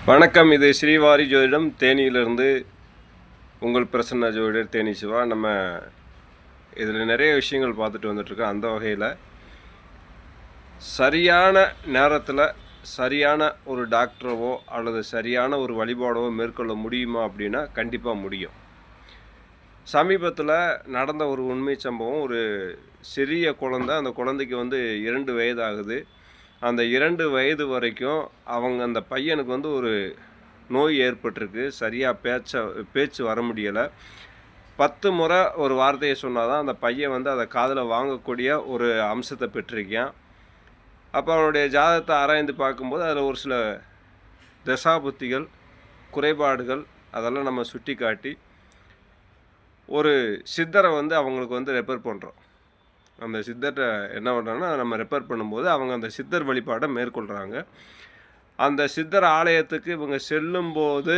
வணக்கம். இது ஸ்ரீவாரி ஜோதிடம் தேனியிலிருந்து உங்கள் பிரசன்ன ஜோதிடர் தேனி சிவா. நம்ம இதில் நிறைய விஷயங்கள் பார்த்துட்டு வந்துட்டுருக்கோம். அந்த வகையில் சரியான நேரத்தில் சரியான ஒரு டாக்டரவோ அல்லது சரியான ஒரு வழிபாடவோ மேற்கொள்ள முடியுமா அப்படின்னா கண்டிப்பாக முடியும். சமீபத்தில் நடந்த ஒரு உண்மை சம்பவம். ஒரு சிறிய குழந்தை, அந்த குழந்தைக்கு 2 வயது ஆகுது. அந்த 2 வயது வரைக்கும் அந்த பையனுக்கு ஒரு நோய் ஏற்பட்டிருக்கு. சரியாக பேச்சு வர முடியலை. 10 முறை ஒரு வார்த்தையை சொன்னால் தான் அந்த பையன் அதை காதில் வாங்கக்கூடிய ஒரு அம்சத்தை பெற்றிருக்கான். அப்போ அவனுடைய ஜாதகத்தை ஆராய்ந்து பார்க்கும்போது அதில் ஒரு சில தசாபுத்திகள், குறைபாடுகள் அதெல்லாம் நம்ம சுட்டி காட்டி ஒரு சித்தரை அவங்களுக்கு ரெஃபர் பண்ணுறோம். அந்த சித்தர்கிட்ட என்ன பண்ணுறாங்கன்னா, நம்ம ரெஃபர் பண்ணும்போது அவங்க அந்த சித்தர் வழிபாடை மேற்கொள்கிறாங்க. அந்த சித்தர் ஆலயத்துக்கு இவங்க செல்லும்போது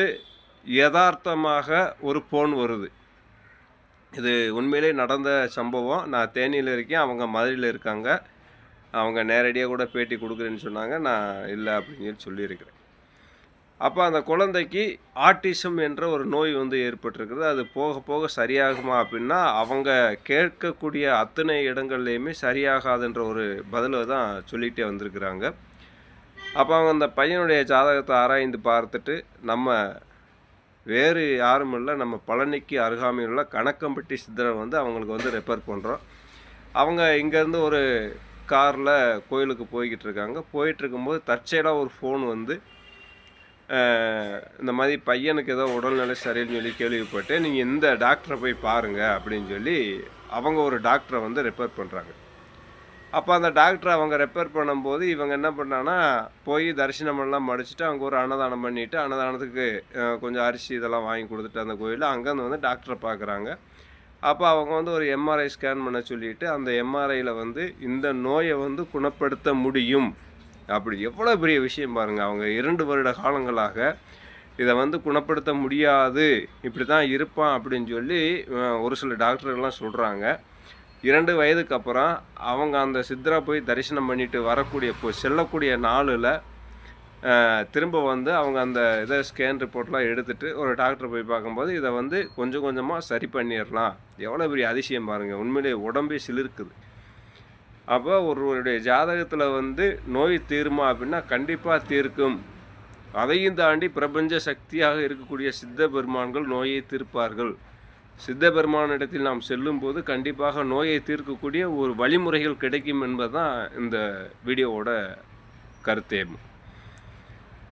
யதார்த்தமாக ஒரு ஃபோன் வருது. இது உண்மையிலே நடந்த சம்பவம். நான் தேனியில் இருக்கேன், அவங்க மதுரையில் இருக்காங்க. அவங்க நேரடியாக கூட பேட்டி கொடுக்குறேன்னு சொன்னாங்க. நான் இல்லை அப்படின்னு சொல்லியிருக்கிறேன். அப்போ அந்த குழந்தைக்கு ஆட்டிசம் என்ற ஒரு நோய் ஏற்பட்டிருக்குது. அது போக போக சரியாகுமா அப்படின்னா, அவங்க கேட்கக்கூடிய அத்தனை இடங்கள்லையுமே சரியாகாதுன்ற ஒரு பதிலை தான் சொல்லிகிட்டே வந்திருக்கிறாங்க. அப்போ அவங்க அந்த பையனுடைய ஜாதகத்தை ஆராய்ந்து பார்த்துட்டு, நம்ம வேறு யாரும் இல்லை, நம்ம பழனிக்கு அருகாமையில் உள்ள கணக்கம்பட்டி சித்தரை அவங்களுக்கு ரெஃபர் பண்ணுறோம். அவங்க இங்கேருந்து ஒரு காரில் கோயிலுக்கு போய்கிட்டு இருக்காங்க. போயிட்டுருக்கும்போது தற்செயலாக ஒரு ஃபோன் இந்த மாதிரி பையனுக்கு ஏதோ உடல்நிலை சரியில்லைன்னு சொல்லி கேள்விப்பட்டு, நீங்கள் இந்த டாக்டரை போய் பாருங்கள் அப்படின்னு சொல்லி அவங்க ஒரு டாக்டரை ரெஃபர் பண்ணுறாங்க. அப்போ அந்த டாக்டரை அவங்க ரெஃபர் பண்ணும்போது இவங்க என்ன பண்ணாங்கன்னா, போய் தரிசனமெல்லாம் முடிச்சுட்டு அவங்க ஒரு அன்னதானம் பண்ணிவிட்டு, அன்னதானத்துக்கு கொஞ்சம் அரிசி இதெல்லாம் வாங்கி கொடுத்துட்டு அந்த கோயிலில் அங்கேருந்து டாக்டரை பார்க்குறாங்க. அப்போ அவங்க ஒரு எம்ஆர்ஐ ஸ்கேன் பண்ண சொல்லிவிட்டு, அந்த எம்ஆர்ஐயில் இந்த நோயை குணப்படுத்த முடியும். அப்படி எவ்வளோ பெரிய விஷயம் பாருங்கள். அவங்க 2 வருட காலங்களாக இதை குணப்படுத்த முடியாது, இப்படி தான் இருப்பான் அப்படின்னு சொல்லி ஒரு சில டாக்டர்கள்லாம் சொல்கிறாங்க. 2 வயதுக்கு அப்புறம் அவங்க அந்த சித்தரை போய் தரிசனம் பண்ணிவிட்டு செல்லக்கூடிய நாளில் திரும்ப அவங்க அந்த இதை ஸ்கேன் ரிப்போர்ட்லாம் எடுத்துகிட்டு ஒரு டாக்டரை போய் பார்க்கும்போது இதை கொஞ்சம் கொஞ்சமாக சரி பண்ணிடலாம். எவ்வளோ பெரிய அதிசயம் பாருங்கள். உண்மையிலே உடம்பே சிலிர்க்குது. அப்போ ஒருவருடைய ஜாதகத்தில் நோய் தீருமா அப்படின்னா கண்டிப்பாக தீர்க்கும். அதையும் தாண்டி பிரபஞ்ச சக்தியாக இருக்கக்கூடிய சித்த பெருமான்கள் நோயை தீர்ப்பார்கள். சித்த பெருமானிடத்தில் நாம் செல்லும்போது கண்டிப்பாக நோயை தீர்க்கக்கூடிய ஒரு வழிமுறைகள் கிடைக்கும் என்பது தான் இந்த வீடியோவோட கருத்தேம்.